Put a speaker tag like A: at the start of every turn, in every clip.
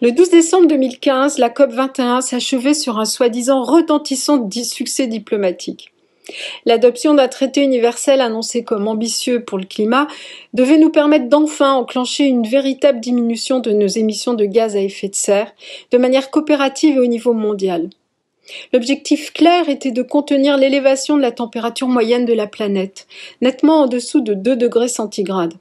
A: Le 12 décembre 2015, la COP21 s'achevait sur un soi-disant retentissant succès diplomatique. L'adoption d'un traité universel annoncé comme ambitieux pour le climat devait nous permettre d'enfin enclencher une véritable diminution de nos émissions de gaz à effet de serre, de manière coopérative et au niveau mondial. L'objectif clair était de contenir l'élévation de la température moyenne de la planète, nettement en dessous de 2 degrés centigrades,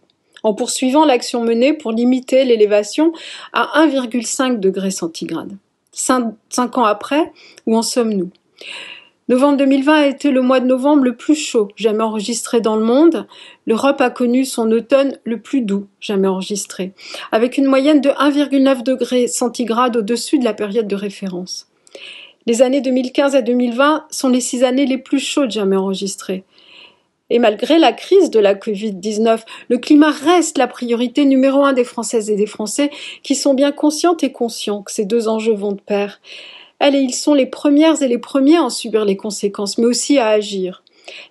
A: en poursuivant l'action menée pour limiter l'élévation à 1,5 degré centigrade. 5 ans après, où en sommes-nous ? Novembre 2020 a été le mois de novembre le plus chaud jamais enregistré dans le monde. L'Europe a connu son automne le plus doux jamais enregistré, avec une moyenne de 1,9 degré centigrade au-dessus de la période de référence. Les années 2015 à 2020 sont les 6 années les plus chaudes jamais enregistrées. Et malgré la crise de la Covid-19, le climat reste la priorité numéro 1 des Françaises et des Français qui sont bien conscientes et conscients que ces deux enjeux vont de pair. Elles et ils sont les premières et les premiers à en subir les conséquences, mais aussi à agir.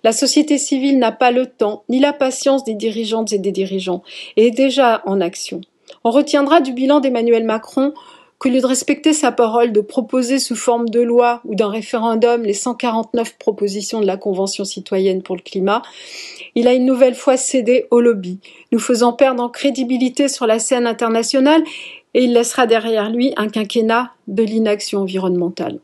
A: La société civile n'a pas le temps ni la patience des dirigeantes et des dirigeants et est déjà en action. On retiendra du bilan d'Emmanuel Macron qu'au lieu de respecter sa parole de proposer sous forme de loi ou d'un référendum les 149 propositions de la Convention citoyenne pour le climat, il a une nouvelle fois cédé au lobby, nous faisant perdre en crédibilité sur la scène internationale, et il laissera derrière lui un quinquennat de l'inaction environnementale.